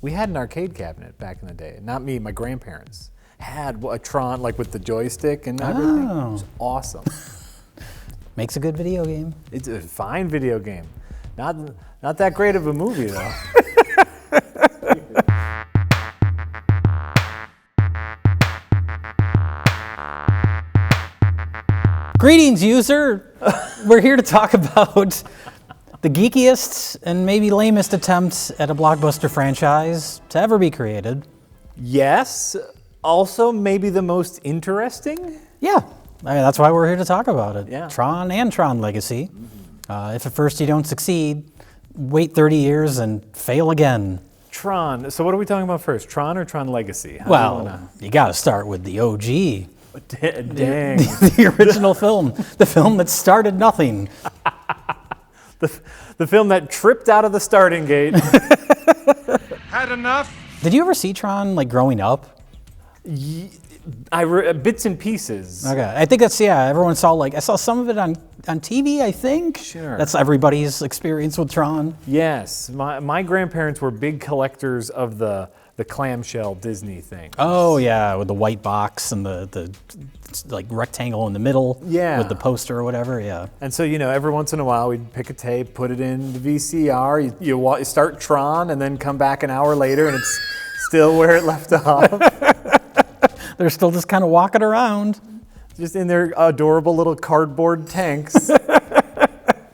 We had an arcade cabinet back in the day. Not me, my grandparents had a Tron, like with the joystick and everything. It was awesome. Makes a good video game. It's a fine video game. Not that great of a movie, though. Greetings, user. We're here to talk about the geekiest and maybe lamest attempt at a blockbuster franchise to ever be created. Yes. Also, maybe the most interesting? Yeah. I mean, that's why we're here to talk about it. Yeah. Tron and Tron Legacy. If at first you don't succeed, wait 30 years and fail again. Tron. So what are we talking about first? Tron or Tron Legacy? Well, you got to start with the OG. Dang. The original film. The film that started nothing. The film that tripped out of the starting gate. Had enough? Did you ever see Tron, like, growing up? Bits and pieces. Okay, I think that's, yeah, everyone saw, like, I saw some of it on TV, I think. Sure. That's everybody's experience with Tron. Yes. My grandparents were big collectors of the clamshell Disney thing. Oh, yeah, with the white box and the like, rectangle in the middle. Yeah. With the poster or whatever, yeah. And so, every once in a while, we'd pick a tape, put it in the VCR, you start Tron, and then come back an hour later, and it's still where it left off. They're still just kind of walking around. Just in their adorable little cardboard tanks.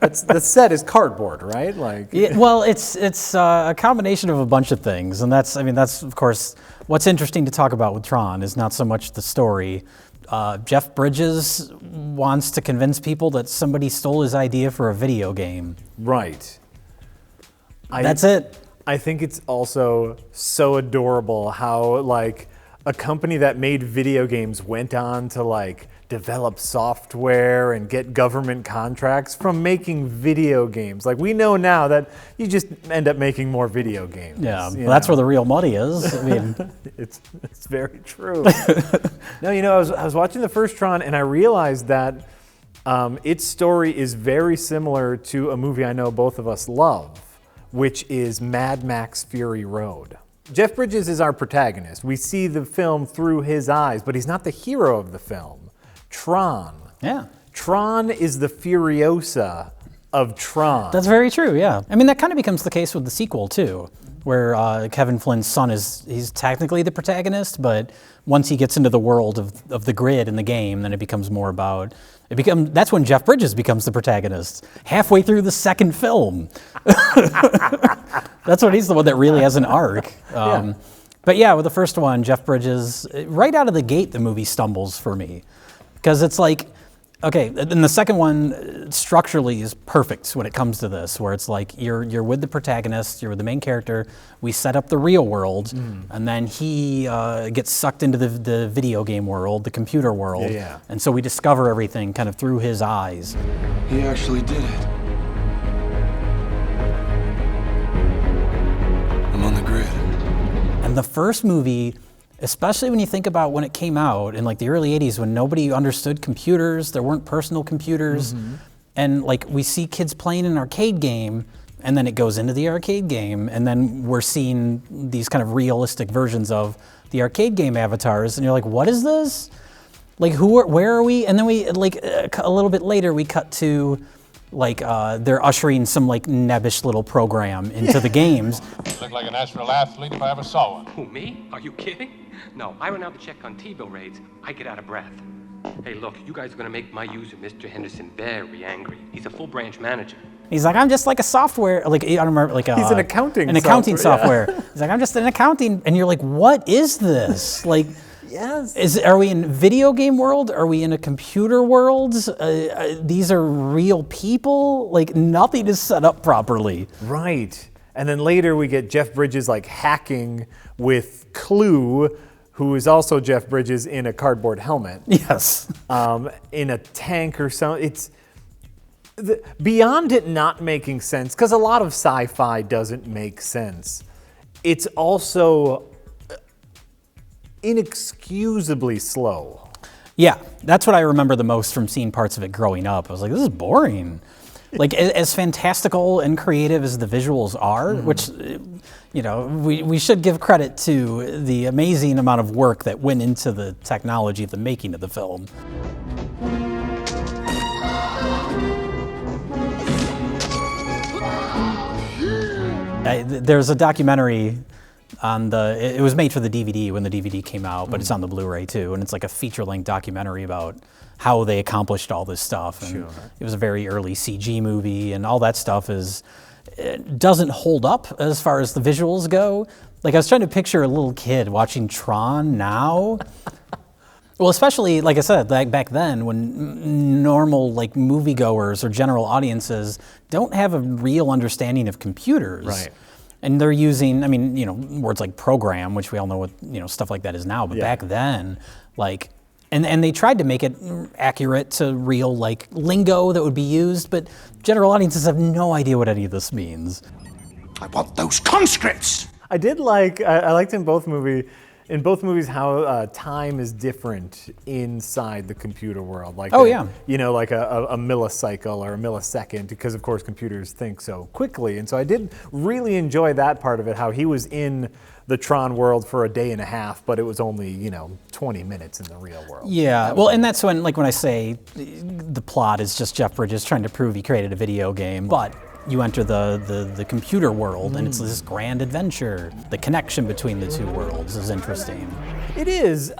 The set is cardboard, right? Like, Yeah, well, it's a combination of a bunch of things, and that's of course what's interesting to talk about with Tron is not so much the story. Jeff Bridges wants to convince people that somebody stole his idea for a video game. Right. That's it. I think it's also so adorable how, like, a company that made video games went on to, like, develop software and get government contracts from making video games. Like, we know now that you just end up making more video games. Yeah, well, that's where the real money is. I mean, it's very true. No, I was watching the first Tron and I realized that its story is very similar to a movie I know both of us love, which is Mad Max Fury Road. Jeff Bridges is our protagonist. We see the film through his eyes, but he's not the hero of the film. Tron. yeah. Tron is the Furiosa of Tron. That's very true, yeah. I mean, that kind of becomes the case with the sequel, too, where Kevin Flynn's son he's technically the protagonist, but once he gets into the world of the grid in the game, then it becomes more about, that's when Jeff Bridges becomes the protagonist, halfway through the second film. That's when he's the one that really has an arc. Yeah. But yeah, with the first one, Jeff Bridges, right out of the gate, the movie stumbles for me. Because it's like, okay, and the second one structurally is perfect when it comes to this, where it's like you're with the protagonist, you're with the main character, we set up the real world, and then he gets sucked into the video game world, the computer world, Yeah. and so we discover everything kind of through his eyes. He actually did it. I'm on the grid. And the first movie, especially when you think about when it came out in, like, the early 80s, when nobody understood computers, there weren't personal computers, and, like, we see kids playing an arcade game, and then it goes into the arcade game, and then we're seeing these kind of realistic versions of the arcade game avatars, and you're like, what is this? Like, where are we? And then we, like, a little bit later, we cut to, like, they're ushering some, like, nebbish little program into the games. You look like a natural athlete if I ever saw one. Who, me? Are you kidding? No, I run out to check on T-bill raids. I get out of breath. Hey, look, you guys are gonna make my user, Mr. Henderson, very angry. He's a full branch manager. He's like, I'm just like a software, like, I don't remember, like He's an accounting software. He's like, I'm just an accounting, and you're like, what is this? Like, Yes. Are we in video game world? Are we in a computer world? These are real people? Like, nothing is set up properly. Right. And then later we get Jeff Bridges, like, hacking with Clue, who is also Jeff Bridges in a cardboard helmet. Yes. In a tank or something. It's beyond it not making sense, because a lot of sci-fi doesn't make sense. It's also inexcusably slow. Yeah, that's what I remember the most from seeing parts of it growing up. I was like, this is boring. Like as fantastical and creative as the visuals are, which, you know, we should give credit to the amazing amount of work that went into the technology of the making of the film. There's a documentary on it was made for the DVD when the DVD came out, but it's on the Blu-ray too, and it's like a feature-length documentary about how they accomplished all this stuff. And it was a very early CG movie, and all that stuff doesn't hold up as far as the visuals go. Like, I was trying to picture a little kid watching Tron now. Well, especially, like I said, like back then when normal like moviegoers or general audiences don't have a real understanding of computers. Right. And they're using, I mean, you know, words like program, which we all know what, you know, stuff like that is now, but back then, like, and they tried to make it accurate to real like lingo that would be used, but general audiences have no idea what any of this means. I want those conscripts! I liked in both movies how time is different inside the computer world. Like, you know, like a millicycle or a millisecond, because of course computers think so quickly. And so I did really enjoy that part of it, how he was in the Tron world for a day and a half, but it was only, you know, 20 minutes in the real world. Yeah, well, and that's when, like when I say the plot is just Jeff Bridges trying to prove he created a video game, but you enter the computer world, and it's this grand adventure. The connection between the two worlds is interesting. It is.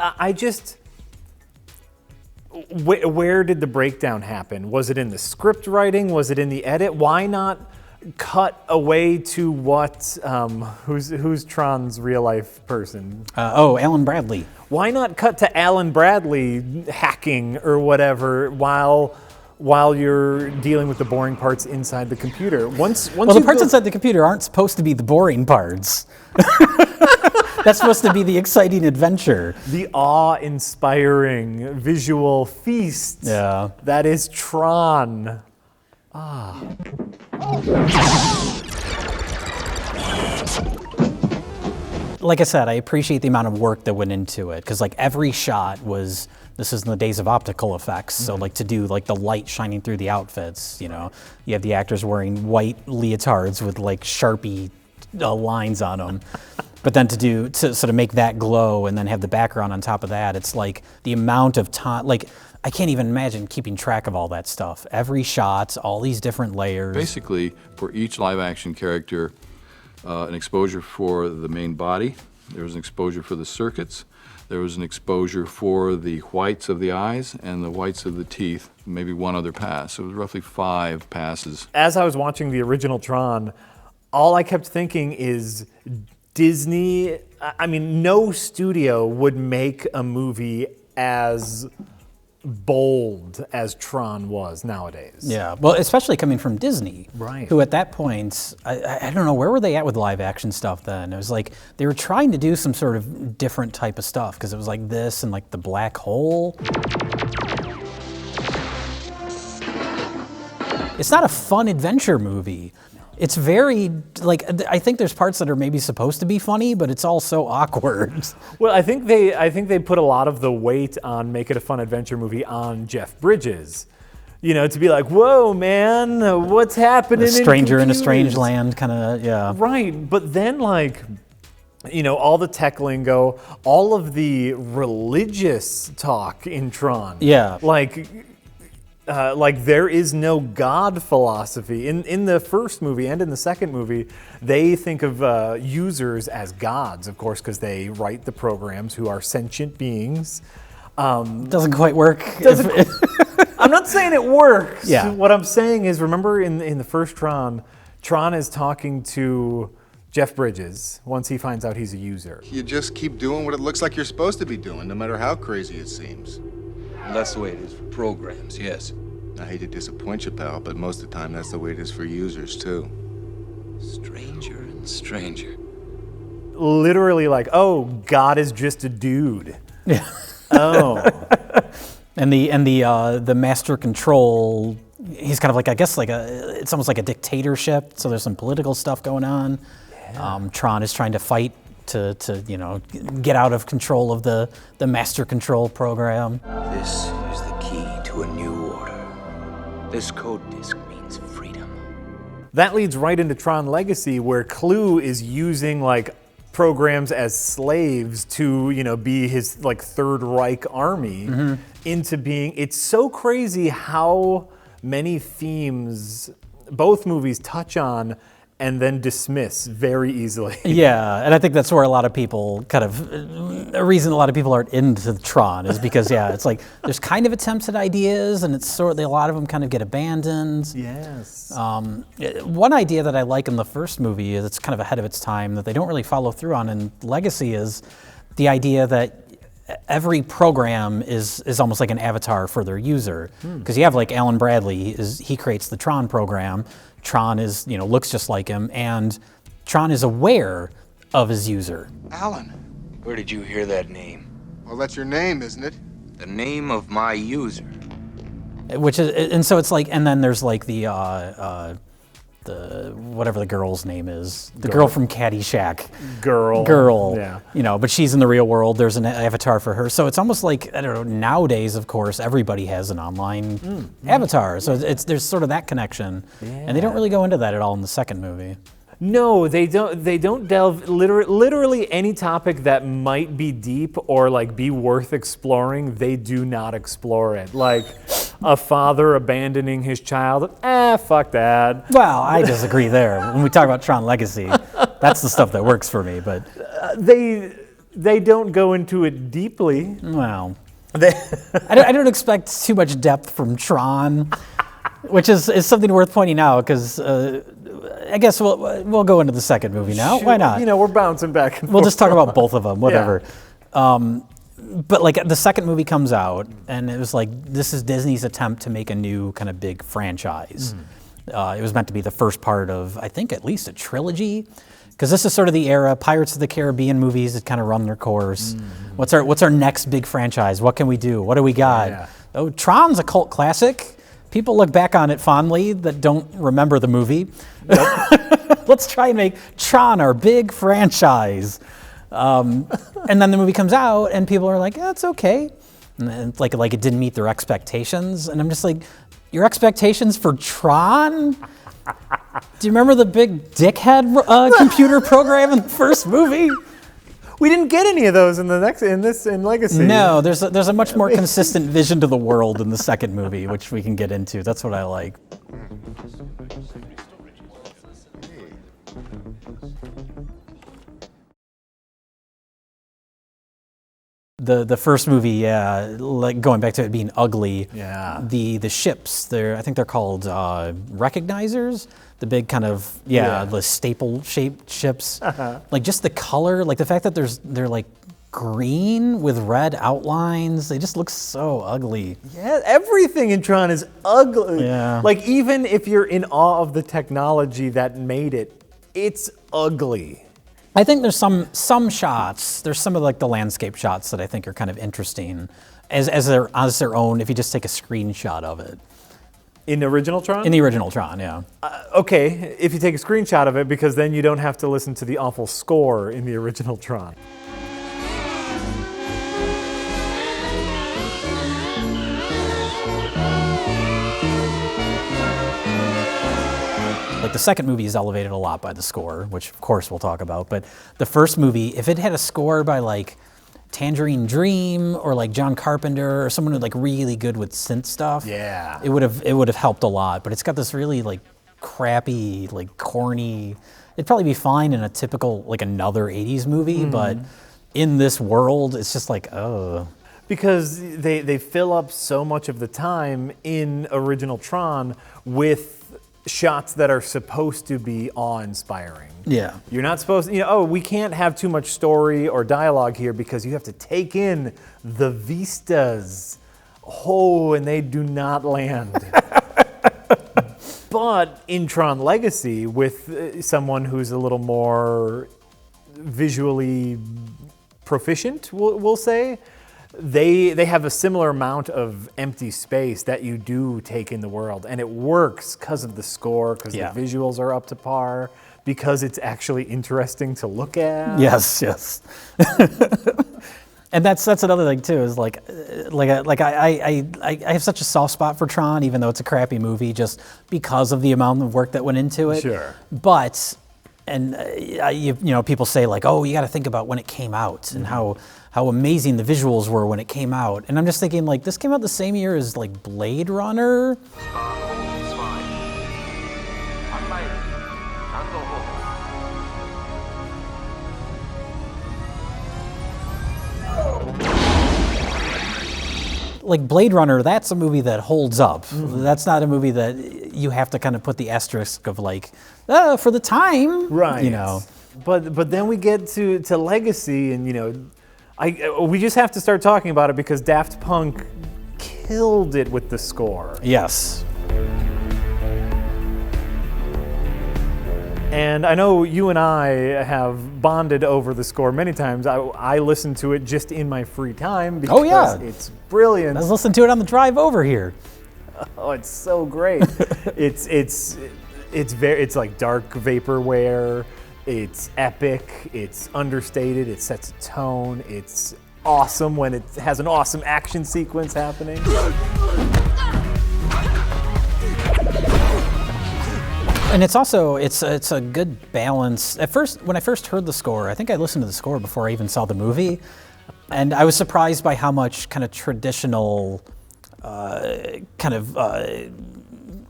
Where did the breakdown happen? Was it in the script writing? Was it in the edit? Why not cut away to what? Who's Tron's real life person? Alan Bradley. Why not cut to Alan Bradley hacking or whatever while you're dealing with the boring parts inside the computer? Once the parts inside the computer aren't supposed to be the boring parts. That's supposed to be the exciting adventure. The awe-inspiring visual feast. Yeah. That is Tron. Like I said, I appreciate the amount of work that went into it, because like every shot was, this is in the days of optical effects, so like to do like the light shining through the outfits, you know, you have the actors wearing white leotards with like Sharpie lines on them. But then to sort of make that glow and then have the background on top of that, it's like the amount of time, like I can't even imagine keeping track of all that stuff. Every shot, all these different layers. Basically, for each live action character, an exposure for the main body, there was an exposure for the circuits, there was an exposure for the whites of the eyes and the whites of the teeth, maybe one other pass. So it was roughly 5 passes. As I was watching the original Tron, all I kept thinking is Disney, I mean, no studio would make a movie as bold as Tron was nowadays. Yeah, well, especially coming from Disney, right? Who at that point, I don't know, where were they at with live action stuff then? It was like they were trying to do some sort of different type of stuff, because it was like this and like the black hole. It's not a fun adventure movie. It's very, like, I think there's parts that are maybe supposed to be funny, but it's all so awkward. Well, I think they put a lot of the weight on Make It a Fun Adventure movie on Jeff Bridges. You know, to be like, whoa, man, what's happening? A stranger in a strange land, kind of, yeah. Right, but then like, you know, all the tech lingo, all of the religious talk in Tron. Yeah. Like there is no God philosophy. In the first movie and in the second movie, they think of users as gods, of course, because they write the programs who are sentient beings. Doesn't quite work. I'm not saying it works. Yeah. What I'm saying is, remember in the first Tron is talking to Jeff Bridges once he finds out he's a user. You just keep doing what it looks like you're supposed to be doing, no matter how crazy it seems. Well, that's the way it is for programs, yes. I hate to disappoint you, pal, but most of the time that's the way it is for users, too. Stranger and stranger. Literally like, oh, God is just a dude. Yeah. Oh. And the master control, he's kind of like, I guess like it's almost like a dictatorship, so there's some political stuff going on. Yeah. Tron is trying to fight to you know, get out of control of the master control program. This is the key to a new order. This code disc means freedom. That leads right into Tron Legacy, where Clue is using like programs as slaves to, be his like Third Reich army into being. It's so crazy how many themes both movies touch on and then dismiss very easily. Yeah, and I think that's where a lot of people a reason a lot of people aren't into Tron is because, it's like there's kind of attempts at ideas, and it's a lot of them kind of get abandoned. Yes. One idea that I like in the first movie is it's kind of ahead of its time that they don't really follow through on in Legacy is the idea that every program is almost like an avatar for their user. Because you have like Alan Bradley, he creates the Tron program. Tron is, looks just like him, and Tron is aware of his user. Alan, where did you hear that name? Well, that's your name, isn't it? The name of my user. Which is, and so it's like, and then there's like the whatever the girl's name is, the girl from Caddyshack. Girl. Yeah. But she's in the real world. There's an avatar for her. So it's almost like, I don't know, nowadays, of course, everybody has an online avatar. So there's sort of that connection. Yeah. And they don't really go into that at all in the second movie. No, they don't. They don't delve literally any topic that might be deep or like be worth exploring. They do not explore it. Like a father abandoning his child. Fuck that. Well, I disagree there. When we talk about Tron Legacy, that's the stuff that works for me. But they don't go into it deeply. Well, I don't expect too much depth from Tron, which is something worth pointing out because. I guess we'll go into the second movie now. Sure. Why not? We're bouncing back and forth. We'll just talk about both of them, whatever. Yeah. But like the second movie comes out, and it was like this is Disney's attempt to make a new kind of big franchise. It was meant to be the first part of, I think, at least a trilogy, because this is sort of the era. Pirates of the Caribbean movies had kind of run their course. What's our next big franchise? What can we do? What do we got? Yeah. Oh, Tron's a cult classic. People look back on it fondly that don't remember the movie. Nope. Let's try and make Tron our big franchise. And then the movie comes out, and people are like, it's okay. And it's like it didn't meet their expectations. And I'm just like, your expectations for Tron? Do you remember the big dickhead computer program in the first movie? We didn't get any of those in Legacy. No, there's a much more consistent vision to the world in the second movie, which we can get into. That's what I like. The first movie, like going back to it being ugly. Yeah. The ships, I think they're called recognizers. The big kind of the staple-shaped ships. Like just the color, like the fact that they're like green with red outlines. They just look so ugly. Yeah, everything in Tron is ugly. Yeah. Like even if you're in awe of the technology that made it, it's ugly. I think there's some shots. There's some of like the landscape shots that I think are kind of interesting as their own. If you just take a screenshot of it. In the original Tron? In the original Tron, yeah. Okay, if you take a screenshot of it, because then you don't have to listen to the awful score in the original Tron. Like the second movie is elevated a lot by the score, which of course we'll talk about. But the first movie, if it had a score by like Tangerine Dream or like John Carpenter or someone who's like really good with synth stuff, yeah, it would have helped a lot. But it's got this really like crappy, like corny. It'd probably be fine in a typical like another '80s movie, but in this world, it's just like because they fill up so much of the time in original Tron with shots that are supposed to be awe-inspiring. Yeah. You're not supposed to, we can't have too much story or dialogue here because you have to take in the vistas. Oh, and they do not land. But in Tron Legacy, with someone who's a little more visually proficient, we'll say, they have a similar amount of empty space that you do take in the world, and it works because of the score, because the visuals are up to par, because it's actually interesting to look at. Yes. And that's another thing too. Is like I have such a soft spot for Tron, even though it's a crappy movie, just because of the amount of work that went into it. Sure. But people say like, oh, you got to think about when it came out and how amazing the visuals were when it came out. And I'm just thinking like this came out the same year as like Blade Runner. Like Blade Runner, that's a movie that holds up. That's not a movie that you have to kind of put the asterisk of like, for the time, right? You know. But then we get to Legacy, and we just have to start talking about it because Daft Punk killed it with the score. Yes. And I know you and I have bonded over the score many times. I listen to it just in my free time because it's brilliant. I was listening to it on the drive over here. Oh, it's so great. it's like dark vaporware. It's epic. It's understated. It sets a tone. It's awesome when it has an awesome action sequence happening. And it's also it's a good balance. At first, when I first heard the score, I think I listened to the score before I even saw the movie, and I was surprised by how much kind of traditional,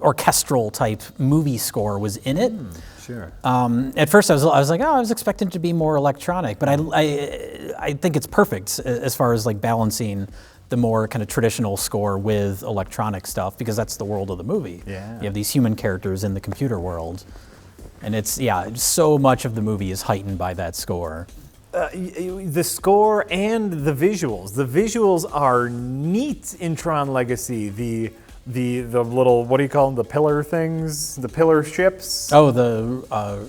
orchestral type movie score was in it. Sure. At first, I was like, I was expecting it to be more electronic, but I think it's perfect as far as like balancing the more kind of traditional score with electronic stuff, because that's the world of the movie. Yeah. You have these human characters in the computer world. And so much of the movie is heightened by that score. The score and the visuals. The visuals are neat in Tron Legacy. The little, what do you call them, the pillar things? The pillar ships? Oh, the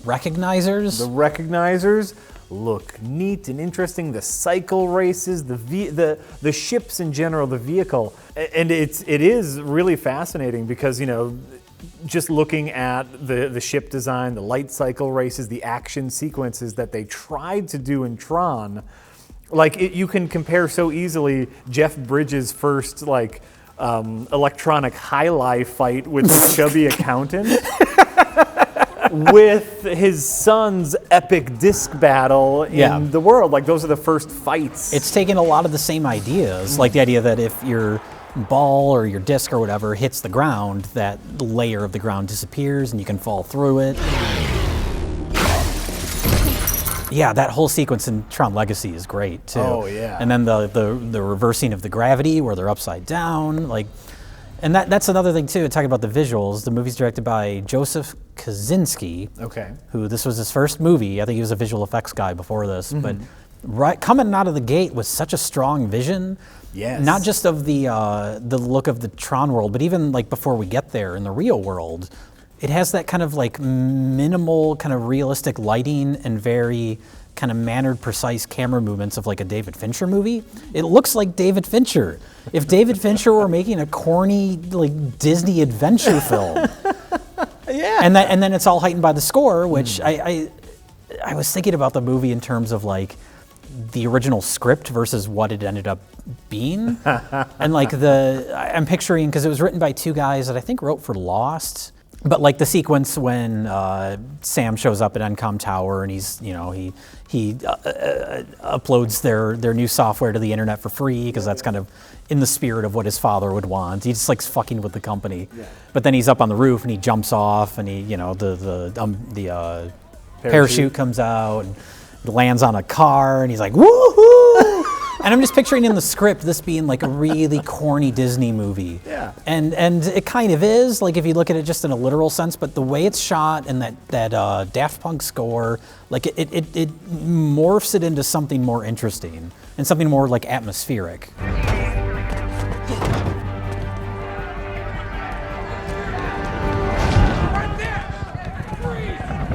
recognizers? The recognizers look neat and interesting. The cycle races, the ships in general, the vehicle, and it is really fascinating because just looking at the ship design, the light cycle races, the action sequences that they tried to do in Tron, you can compare so easily Jeff Bridges' first electronic high-life fight with the chubby accountant. With his son's epic disc battle in the world. Those are the first fights. It's taken a lot of the same ideas, like the idea that if your ball or your disc or whatever hits the ground, that layer of the ground disappears and you can fall through it. Yeah, that whole sequence in Tron Legacy is great too. Oh yeah. And then the reversing of the gravity where they're upside down, and that's another thing too, talking about the visuals. The movie's directed by Joseph Kosinski, who this was his first movie. I think he was a visual effects guy before this, but coming out of the gate with such a strong vision, not just of the look of the Tron world, but even before we get there in the real world, it has that kind of minimal, kind of realistic lighting and very kind of mannered, precise camera movements of a David Fincher movie. It looks like David Fincher. If David Fincher were making a corny Disney adventure film. Yeah. And then it's all heightened by the score, which I was thinking about the movie in terms of the original script versus what it ended up being. And I'm picturing, because it was written by two guys that I think wrote for Lost. But the sequence when Sam shows up at Encom Tower and he uploads their new software to the internet for free because that's kind of in the spirit of what his father would want. He just likes fucking with the company. Yeah. But then he's up on the roof and he jumps off and the parachute comes out and lands on a car and he's like, woohoo! And I'm just picturing in the script this being a really corny Disney movie. Yeah. And it kind of is, if you look at it just in a literal sense, but the way it's shot and that Daft Punk score, it morphs it into something more interesting and something more atmospheric.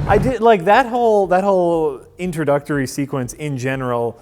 I did that whole introductory sequence in general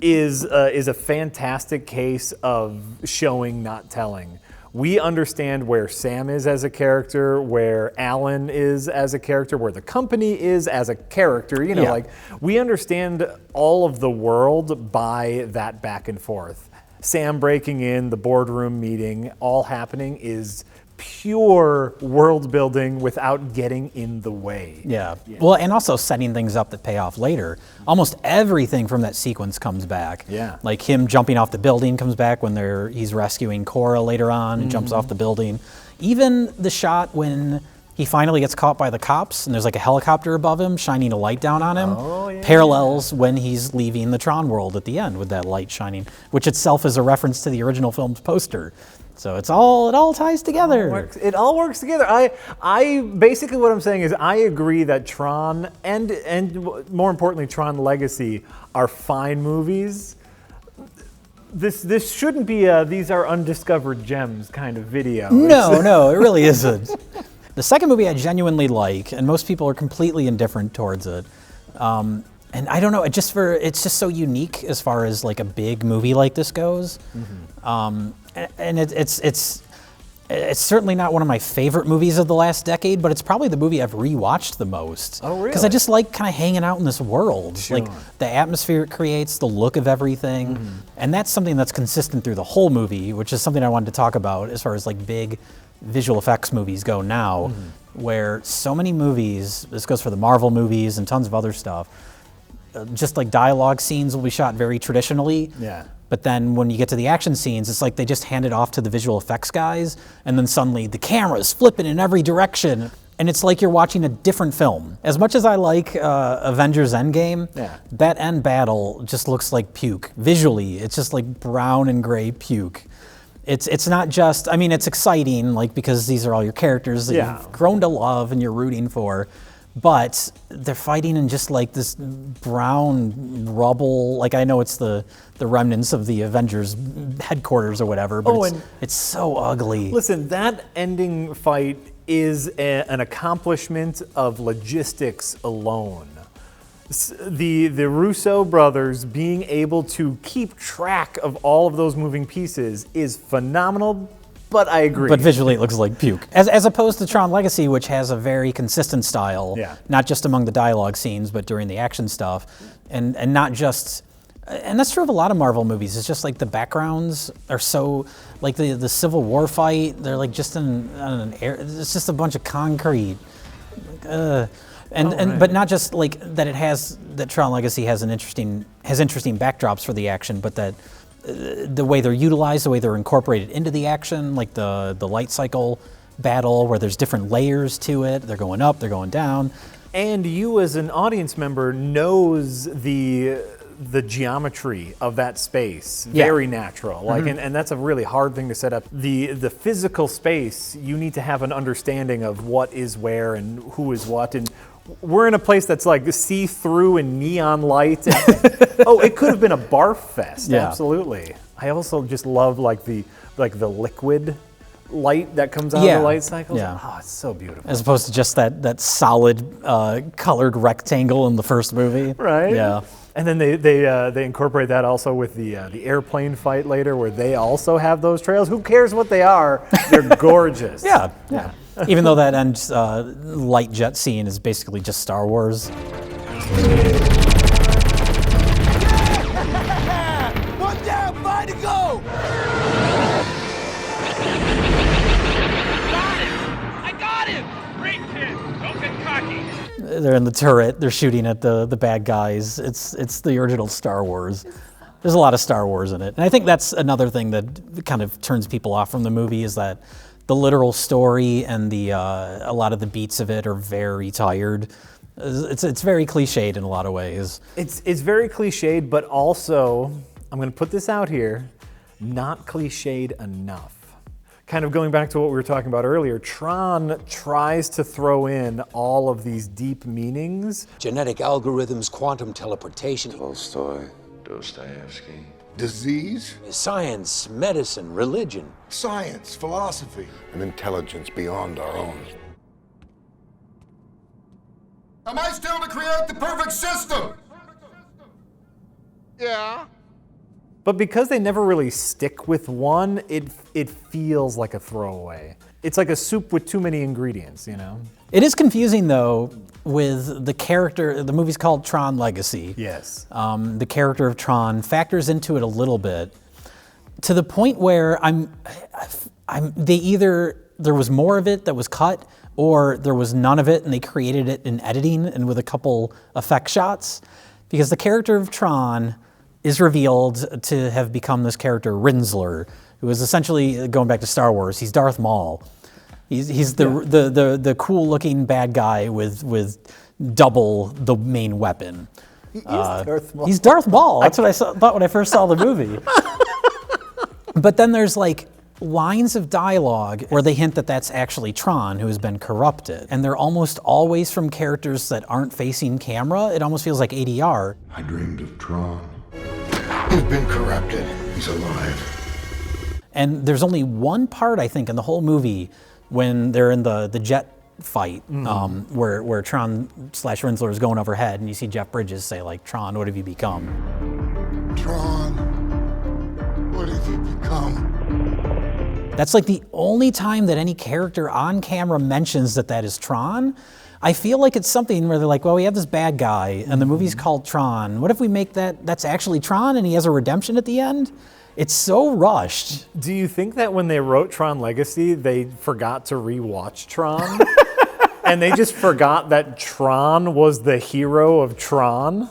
is a fantastic case of showing, not telling, We understand where Sam is as a character, where Alan is as a character, where the company is as a character. You know, like we understand all of the world by that back and forth. Sam breaking in, the boardroom meeting, all happening is pure world building without getting in the way. Yeah. Well, and also setting things up that pay off later. Almost everything from that sequence comes back. Yeah. Like him jumping off the building comes back when he's rescuing Cora later on and jumps off the building. Even the shot when he finally gets caught by the cops and there's like a helicopter above him shining a light down on him parallels when he's leaving the Tron world at the end with that light shining, which itself is a reference to the original film's poster. So it all ties together. It all works together. I basically what I'm saying is I agree that Tron and more importantly Tron Legacy are fine movies. This shouldn't be a these are undiscovered gems kind of video. No, it really isn't. The second movie I genuinely like, and most people are completely indifferent towards it. And I don't know, it's just so unique as far as like a big movie like this goes. And it's certainly not one of my favorite movies of the last decade, but it's probably the movie I've rewatched the most. Oh, really? Because I just like kind of hanging out in this world. Sure. Like the atmosphere it creates, the look of everything. And that's something that's consistent through the whole movie, which is something I wanted to talk about as far as like big visual effects movies go now, where so many movies, this goes for the Marvel movies and tons of other stuff, just like dialogue scenes will be shot very traditionally. Yeah. But then when you get to the action scenes, it's like they just hand it off to the visual effects guys, and then suddenly the camera's flipping in every direction, and it's like you're watching a different film. As much as I like Avengers Endgame, that end battle just looks like puke. Visually, it's just like brown and gray puke. It's not just, I mean, it's exciting, like because these are all your characters that you've grown to love and you're rooting for. But they're fighting in just like this brown rubble. Like I know it's the remnants of the Avengers headquarters or whatever, but it's so ugly. Listen, that ending fight is an accomplishment of logistics alone. The Russo brothers being able to keep track of all of those moving pieces is phenomenal. But I agree. But visually, it looks like puke. As opposed to Tron Legacy, which has a very consistent style, not just among the dialogue scenes, but during the action stuff, and not just. And that's true of a lot of Marvel movies. It's just like the backgrounds are so, like the Civil War fight. They're like just on an air. It's just a bunch of concrete. But not just like that Tron Legacy has interesting backdrops for the action, but that. The way they're utilized, the way they're incorporated into the action, like the light cycle battle where there's different layers to it. They're going up, they're going down. And you as an audience member knows the geometry of that space. Very natural. Like and that's a really hard thing to set up. The physical space, you need to have an understanding of what is where and who is what. And we're in a place that's like see-through and neon light. It could have been a barf fest. Absolutely. I also just love like the liquid light that comes out of the light cycles. Oh, it's so beautiful. As opposed to just that solid colored rectangle in the first movie. Right. Yeah. And then they incorporate that also with the airplane fight later, where they also have those trails. Who cares what they are? They're gorgeous. Yeah. Even though that end light jet scene is basically just Star Wars. One down, 5 to go! I got him! Great kid. Don't get cocky. They're in the turret. They're shooting at the bad guys. It's the original Star Wars. There's a lot of Star Wars in it, and I think that's another thing that kind of turns people off from the movie is that the literal story and a lot of the beats of it are very tired. It's very cliched in a lot of ways. It's very cliched, but also I'm going to put this out here, not cliched enough. Kind of going back to what we were talking about earlier, Tron tries to throw in all of these deep meanings. Genetic algorithms, quantum teleportation. Tolstoy, Dostoevsky. Disease? Science, medicine, religion. Science, philosophy. An intelligence beyond our own. Am I still to create the perfect system? Yeah. But because they never really stick with one, it feels like a throwaway. It's like a soup with too many ingredients, you know? It is confusing, though, with the character. The movie's called Tron Legacy. Yes. The character of Tron factors into it a little bit, to the point where there was more of it that was cut, or there was none of it and they created it in editing and with a couple effect shots. Because the character of Tron is revealed to have become this character, Rinsler, who is essentially, going back to Star Wars, he's Darth Maul. He's the cool-looking bad guy with double the main weapon. He is Darth Maul. He's Darth Maul. That's what I thought when I first saw the movie. But then there's like lines of dialogue where they hint that that's actually Tron who has been corrupted. And they're almost always from characters that aren't facing camera. It almost feels like ADR. I dreamed of Tron. He's been corrupted. He's alive. And there's only one part, I think, in the whole movie when they're in the jet fight, where Tron / Rinsler is going overhead, and you see Jeff Bridges say, like, Tron, what have you become? Tron, what have you become? That's like the only time that any character on camera mentions that is Tron. I feel like it's something where they're like, well, we have this bad guy, and the movie's called Tron. What if we make that's actually Tron, and he has a redemption at the end? It's so rushed. Do you think that when they wrote Tron Legacy, they forgot to rewatch Tron? And they just forgot that Tron was the hero of Tron?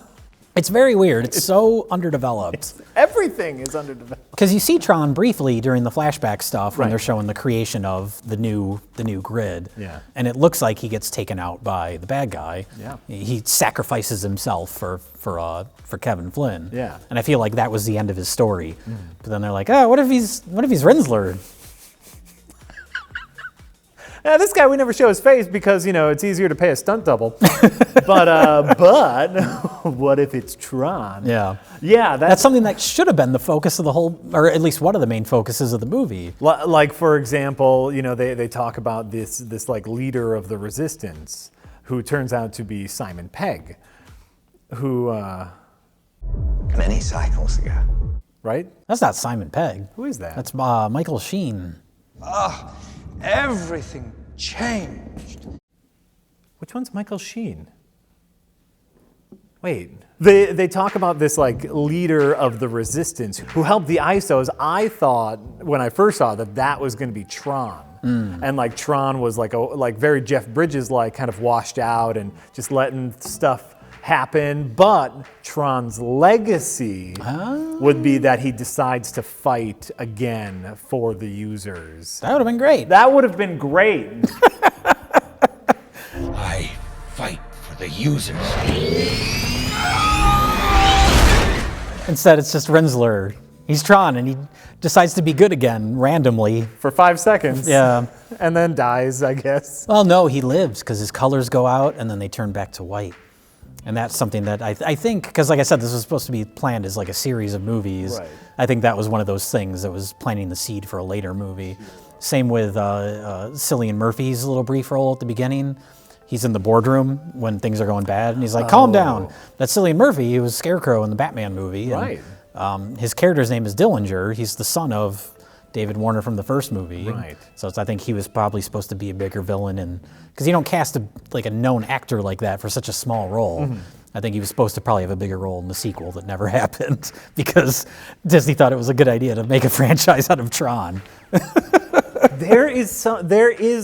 It's very weird. It's so underdeveloped. Everything is underdeveloped. Because you see Tron briefly during the flashback stuff when Right. they're showing the creation of the new grid. Yeah. And it looks like he gets taken out by the bad guy. Yeah. He sacrifices himself for Kevin Flynn. Yeah. And I feel like that was the end of his story. But then they're like, oh, what if he's Rinsler? Now, this guy, we never show his face because, you know, it's easier to pay a stunt double. But what if it's Tron? Yeah. Yeah, That's something that should have been the focus of the whole, or at least one of the main focuses of the movie. Like, for example, you know, they talk about this like leader of the resistance who turns out to be Simon Pegg, who, Many cycles ago. right? That's not Simon Pegg. Who is that? That's Michael Sheen. Everything changed. Which one's Michael Sheen? Wait, they talk about this like leader of the resistance who helped the ISOs. I thought when I first saw that was going to be Tron, and like Tron was like very Jeff Bridges like kind of washed out and just letting stuff happen. But Tron's legacy would be that he decides to fight again for the users. That would have been great. That would have been great. I fight for the users. Instead, it's just Rinsler. He's Tron, and he decides to be good again randomly. For 5 seconds. Yeah. And then dies, I guess. Well, no, he lives because his colors go out and then they turn back to white. And that's something that I think, because like I said, this was supposed to be planned as like a series of movies. Right. I think that was one of those things that was planting the seed for a later movie. Same with Cillian Murphy's little brief role at the beginning. He's in the boardroom when things are going bad, and he's like, calm down. That's Cillian Murphy. He was Scarecrow in the Batman movie. Right. And, his character's name is Dillinger. He's the son of David Warner from the first movie. Right. So I think he was probably supposed to be a bigger villain, and because you don't cast a known actor like that for such a small role. I think he was supposed to probably have a bigger role in the sequel that never happened because Disney thought it was a good idea to make a franchise out of Tron. There is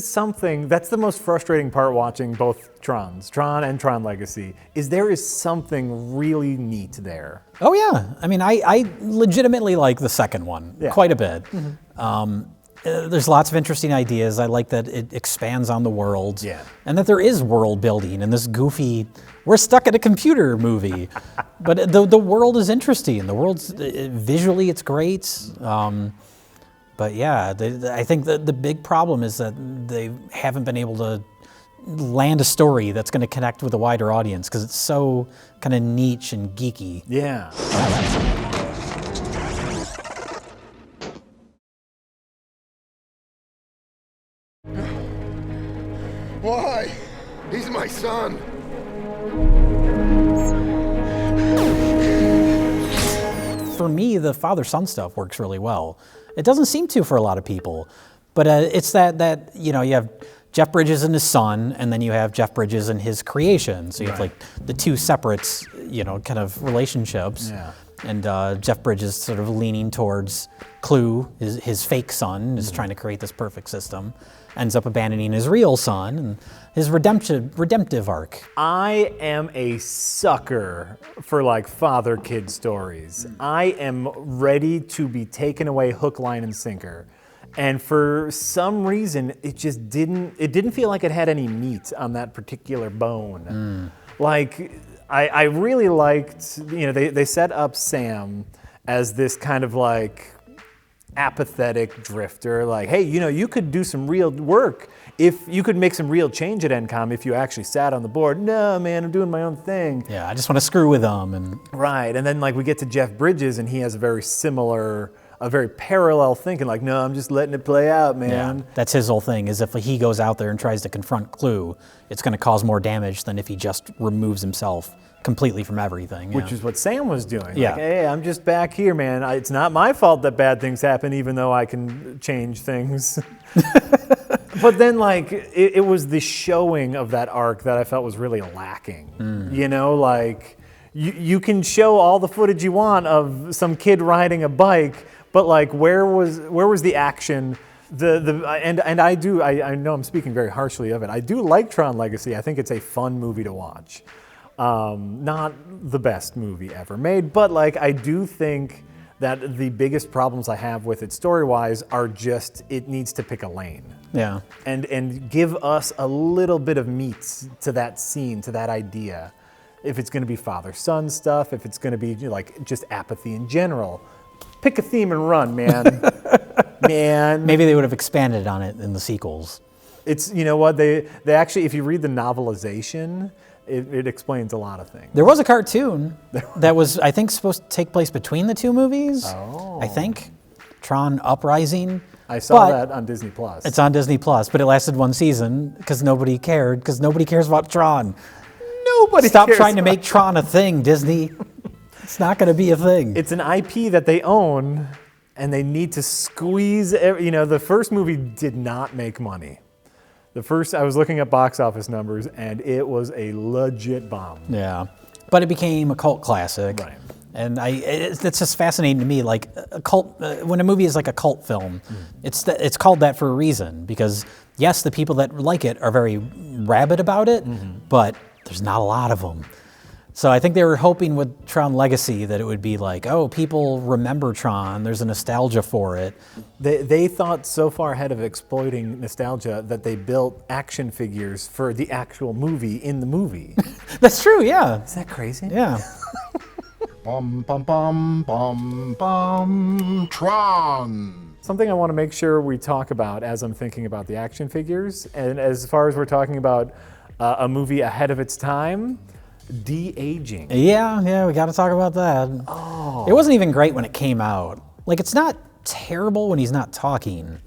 something, that's the most frustrating part watching both Trons, Tron and Tron Legacy, is there is something really neat there. Oh yeah, I mean, I legitimately like the second one quite a bit. There's lots of interesting ideas. I like that it expands on the world, and that there is world building in this goofy, we're stuck in a computer movie. But the world is interesting. The world's visually it's great. But yeah, I think the big problem is that they haven't been able to land a story that's going to connect with a wider audience because it's so kind of niche and geeky. Yeah. Why? He's my son. for me, the father-son stuff works really well. It doesn't seem to for a lot of people, but it's that you have Jeff Bridges and his son, and then you have Jeff Bridges and his creation. So you have like the two separate, kind of relationships. Yeah. And Jeff Bridges sort of leaning towards Clue, his fake son, is trying to create this perfect system, ends up abandoning his real son, and his redemptive arc. I am a sucker for like father-kid stories. I am ready to be taken away hook, line, and sinker. And for some reason, it just didn't feel like it had any meat on that particular bone. Like, I really liked, they set up Sam as this kind of like apathetic drifter. Like, hey, you could do some real work if you could make some real change at NCOM if you actually sat on the board. No, man, I'm doing my own thing. Yeah, I just want to screw with them. Right, and then like we get to Jeff Bridges, and he has a very parallel thinking, like, no, I'm just letting it play out, man. Yeah, that's his whole thing, is if he goes out there and tries to confront Clue, it's going to cause more damage than if he just removes himself completely from everything. Which is what Sam was doing. Yeah. Like, hey, I'm just back here, man. It's not my fault that bad things happen, even though I can change things. But then, like, it was the showing of that arc that I felt was really lacking. Like, you can show all the footage you want of some kid riding a bike, but like, where was the action? And I know I'm speaking very harshly of it. I do like Tron Legacy. I think it's a fun movie to watch. Not the best movie ever made, but like, I do think that the biggest problems I have with it story-wise are just it needs to pick a lane. Yeah. And give us a little bit of meat to that scene, to that idea. If it's going to be father-son stuff, if it's going to be like just apathy in general, pick a theme and run, man. Man. Maybe they would have expanded on it in the sequels. It's, what, they actually, if you read the novelization, it explains a lot of things. There was a cartoon that was, I think, supposed to take place between the two movies. Oh. I think. Tron Uprising. I saw that on Disney+. It's on Disney+, but it lasted one season because nobody cared, because nobody cares about Tron. Stop trying to make Tron a thing, Disney. It's not going to be a thing. It's an IP that they own, and they need to squeeze. The first movie did not make money. I was looking at box office numbers, and it was a legit bomb. Yeah, but it became a cult classic. Right. And it's just fascinating to me, like a cult. When a movie is like a cult film, it's called that for a reason, because yes, the people that like it are very rabid about it, but there's not a lot of them. So I think they were hoping with Tron Legacy that it would be like, oh, people remember Tron, there's a nostalgia for it. They thought so far ahead of exploiting nostalgia that they built action figures for the actual movie in the movie. That's true, yeah. Is that crazy? Yeah. Bum, bum, bum, bum, bum, Tron. Something I want to make sure we talk about as I'm thinking about the action figures, and as far as we're talking about a movie ahead of its time, de-aging. Yeah, we got to talk about that. Oh. It wasn't even great when it came out. Like, it's not terrible when he's not talking.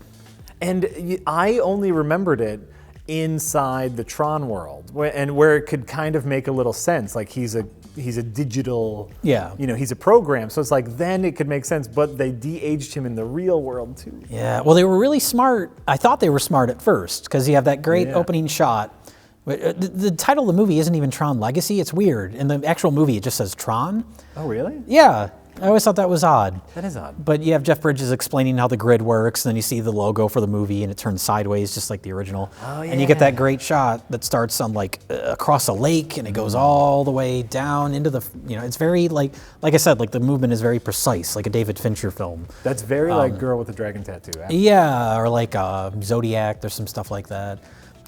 And I only remembered it inside the Tron world, where it could kind of make a little sense. Like, he's a digital, he's a program. So it's like, then it could make sense, but they de-aged him in the real world too. Yeah, well, they were really smart. I thought they were smart at first, because you have that great opening shot. The title of the movie isn't even Tron Legacy. It's weird. In the actual movie, it just says Tron. Oh, really? Yeah. I always thought that was odd. That is odd. But you have Jeff Bridges explaining how the grid works, and then you see the logo for the movie, and it turns sideways just like the original. Oh, yeah. And you get that great shot that starts on like across a lake, and it goes all the way down into the, it's very like I said, like the movement is very precise, like a David Fincher film. That's very like Girl with the Dragon Tattoo. Actually. Yeah, or like Zodiac, there's some stuff like that.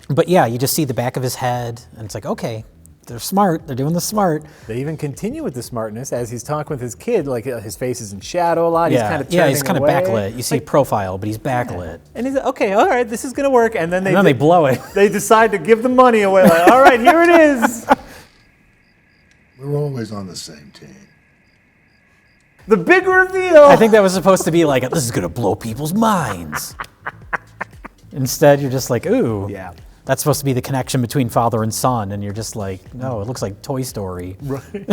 But yeah, you just see the back of his head, and it's like, okay, they're smart. They're doing the smart. They even continue with the smartness as he's talking with his kid. Like, his face is in shadow a lot. Yeah, He's kind of backlit. You see profile, but he's backlit. And he's like, okay, all right, this is going to work. And then they blow it. They decide to give the money away. Like, all right, here it is. We're always on the same team. The big reveal. I think that was supposed to be like, this is going to blow people's minds. Instead, you're just like, ooh. Yeah. That's supposed to be the connection between father and son, and you're just like, no, it looks like Toy Story. Right.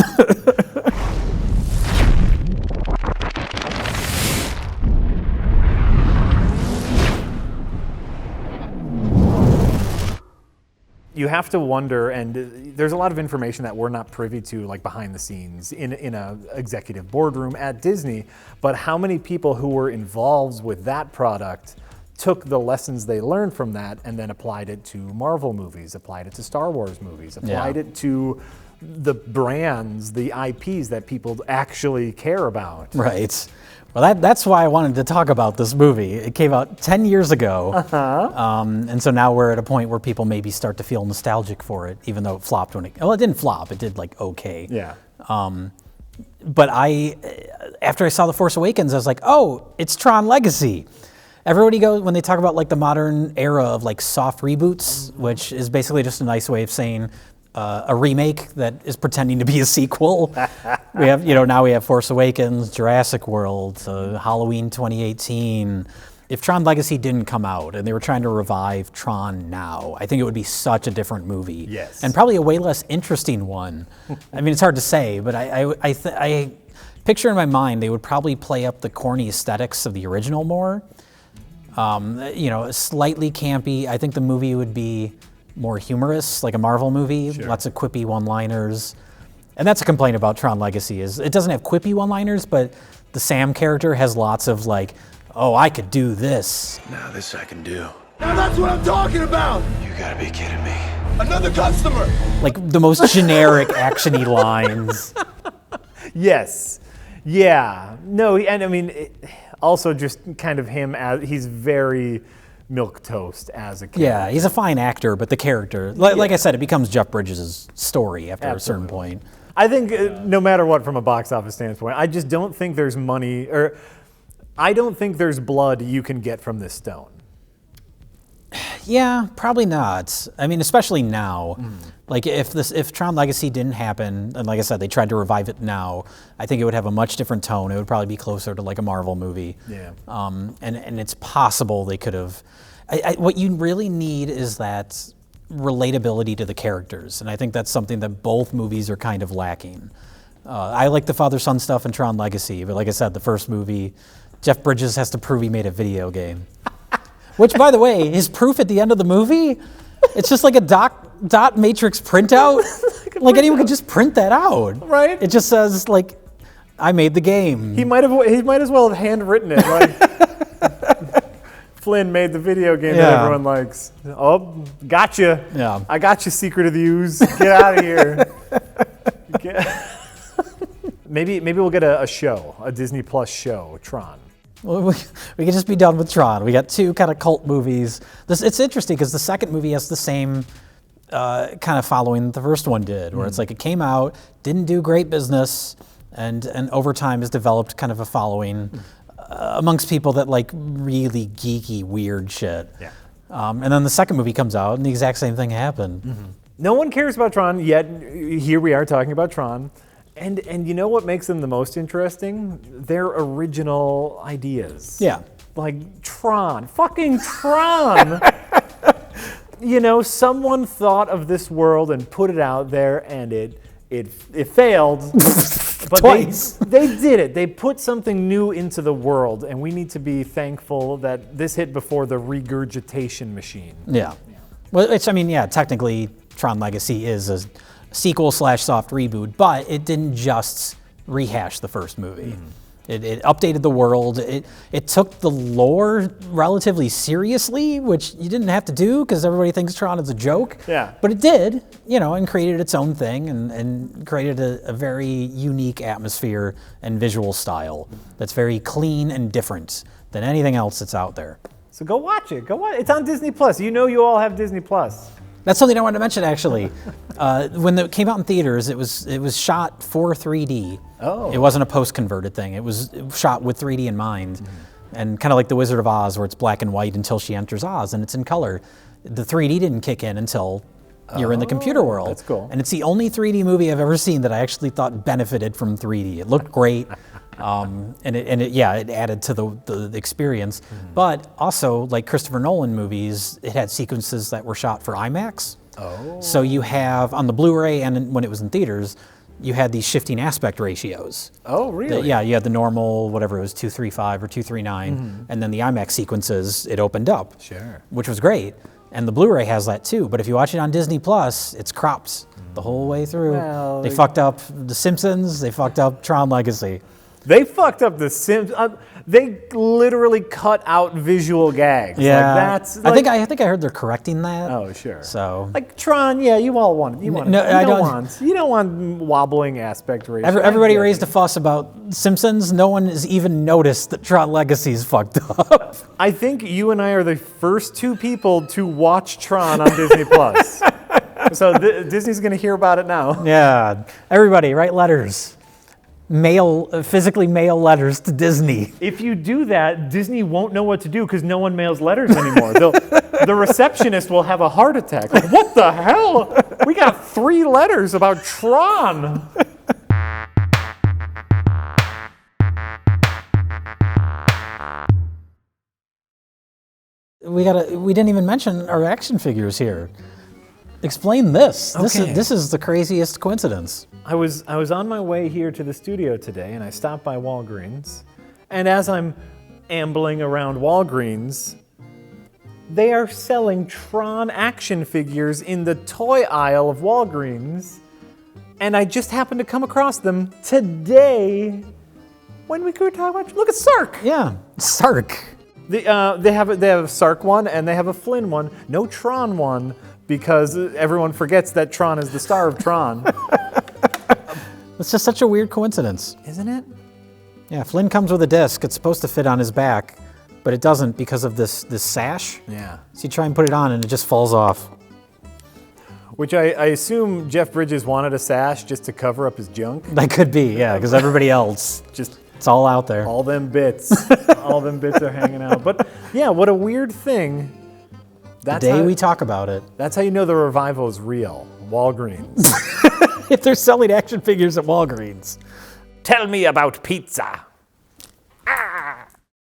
you have to wonder, and there's a lot of information that we're not privy to, like behind the scenes in a executive boardroom at Disney, but how many people who were involved with that product took the lessons they learned from that and then applied it to Marvel movies, applied it to Star Wars movies, applied it to the brands, the IPs that people actually care about. Right. Well, that's why I wanted to talk about this movie. It came out 10 years ago, and so now we're at a point where people maybe start to feel nostalgic for it, even though it flopped when it didn't flop. It did like okay. Yeah. But after I saw The Force Awakens, I was like, oh, it's Tron Legacy. Everybody goes, when they talk about like the modern era of like soft reboots, which is basically just a nice way of saying a remake that is pretending to be a sequel. We have, now we have Force Awakens, Jurassic World, Halloween 2018. If Tron Legacy didn't come out and they were trying to revive Tron now, I think it would be such a different movie. Yes. And probably a way less interesting one. I mean, it's hard to say, but I picture in my mind they would probably play up the corny aesthetics of the original more. Slightly campy. I think the movie would be more humorous, like a Marvel movie, lots of quippy one-liners. And that's a complaint about Tron Legacy, is it doesn't have quippy one-liners, but the Sam character has lots of like, oh, I could do this. Now this I can do. Now that's what I'm talking about! You gotta be kidding me. Another customer! Like the most generic action-y lines. Yes. Yeah. No, and I mean, also just kind of him as, he's very milquetoast as a character. Yeah, he's a fine actor, but the character, like I said, it becomes Jeff Bridges' story after a certain point. I think no matter what from a box office standpoint, I just don't think there's money, or I don't think there's blood you can get from this stone. Yeah, probably not. I mean, especially now. Like if Tron Legacy didn't happen, and like I said, they tried to revive it now, I think it would have a much different tone. It would probably be closer to like a Marvel movie. Yeah. And it's possible they could have. What you really need is that relatability to the characters, and I think that's something that both movies are kind of lacking. I like the father-son stuff in Tron Legacy, but like I said, the first movie, Jeff Bridges has to prove he made a video game. Which, by the way, his proof at the end of the movie, it's just like a dot matrix printout. Like anyone could just print that out. Right. It just says, like, I made the game. He might as well have handwritten it. Like, Flynn made the video game that everyone likes. Oh, gotcha. Yeah. I got you, Secret of the Ooze. Get out of here. Maybe we'll get a show, a Disney Plus show, Tron. Well, we could just be done with Tron. We got two kind of cult movies. It's interesting because the second movie has the same kind of following that the first one did, where it's like it came out, didn't do great business, and over time has developed kind of a following amongst people that like really geeky, weird shit. Yeah. And then the second movie comes out, and the exact same thing happened. No one cares about Tron, yet here we are talking about Tron. And you know what makes them the most interesting? Their original ideas. Yeah. Like Tron. Fucking Tron! Someone thought of this world and put it out there, and it failed. But Twice. They did it. They put something new into the world, and we need to be thankful that this hit before the regurgitation machine. Yeah. Well, technically, Tron Legacy is a sequel/soft reboot, but it didn't just rehash the first movie. It updated the world. It took the lore relatively seriously, which you didn't have to do because everybody thinks Tron is a joke. Yeah. But it did, and created its own thing and created a very unique atmosphere and visual style that's very clean and different than anything else that's out there. So go watch it. It's on Disney Plus. You all have Disney Plus. That's something I wanted to mention, actually. When it came out in theaters, it was shot for 3D. Oh. It wasn't a post-converted thing. It was shot with 3D in mind. And kind of like The Wizard of Oz, where it's black and white until she enters Oz, and it's in color. The 3D didn't kick in until you're in the computer world. That's cool. And it's the only 3D movie I've ever seen that I actually thought benefited from 3D. It looked great. It added to the experience. But also, like Christopher Nolan movies, it had sequences that were shot for IMAX. Oh. So you have, on the Blu-ray and when it was in theaters, you had these shifting aspect ratios. Oh, really? You had the normal, whatever it was, 235 or 239, and then the IMAX sequences, it opened up. Sure. Which was great. And the Blu-ray has that too, but if you watch it on Disney Plus, it's cropped the whole way through. Well, they fucked up The Simpsons, they fucked up Tron Legacy. They fucked up The Simpsons. They literally cut out visual gags. Yeah, like that's. I think I heard they're correcting that. Oh sure. So like Tron, yeah, you all want it. You want No, it. I You don't want wobbling aspect ratio. everybody raised a fuss about Simpsons. No one has even noticed that Tron Legacy is fucked up. I think you and I are the first two people to watch Tron on Disney Plus. So Disney's going to hear about it now. Yeah, everybody write letters. Physically mail letters to Disney. If you do that, Disney won't know what to do because no one mails letters anymore. The receptionist will have a heart attack. Like, what the hell? We got 3 letters about Tron. We didn't even mention our action figures here. Explain this. Okay. This is the craziest coincidence. I was on my way here to the studio today, and I stopped by Walgreens. And as I'm ambling around Walgreens, they are selling Tron action figures in the toy aisle of Walgreens. And I just happened to come across them today when we could talk about. Look at Sark. Yeah, Sark. They have a Sark one and they have a Flynn one. No Tron one because everyone forgets that Tron is the star of Tron. It's just such a weird coincidence. Isn't it? Yeah, Flynn comes with a disc. It's supposed to fit on his back, but it doesn't because of this sash. Yeah. So you try and put it on and it just falls off. Which I assume Jeff Bridges wanted a sash just to cover up his junk. That could be, yeah, because everybody else, it's all out there. All them bits. All them bits are hanging out. But yeah, what a weird thing. The day we talk about it. That's how you know the revival is real. Walgreens. If they're selling action figures at Walgreens. Tell me about pizza.